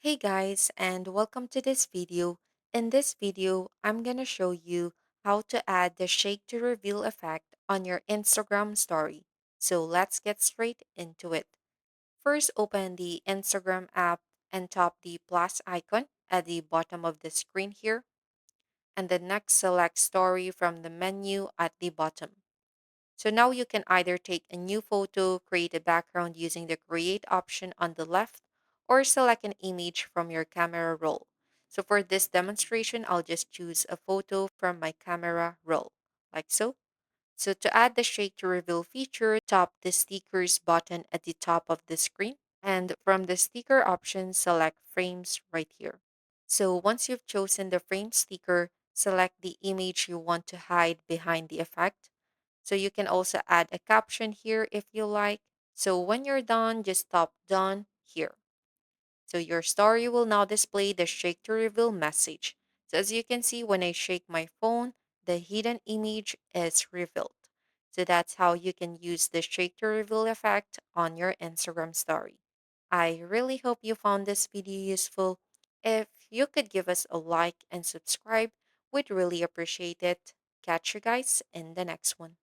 Hey guys, and welcome to this video. In this video, I'm gonna show you how to add the shake to reveal effect on your Instagram story. So let's get straight into it. First, open the Instagram app and tap the plus icon at the bottom of the screen here. And then next, select story from the menu at the bottom. So now you can either take a new photo, create a background using the create option on the left, or select an image from your camera roll. So for this demonstration, I'll just choose a photo from my camera roll, like so. So to add the shake to reveal feature, tap the stickers button at the top of the screen. And from the sticker option, select frames right here. So once you've chosen the frame sticker, select the image you want to hide behind the effect. So you can also add a caption here if you like. So when you're done, just tap done here. So your story will now display the shake to reveal message. So as you can see, when I shake my phone, the hidden image is revealed. So that's how you can use the shake to reveal effect on your Instagram story. I really hope you found this video useful. If you could give us a like and subscribe, we'd really appreciate it. Catch you guys in the next one.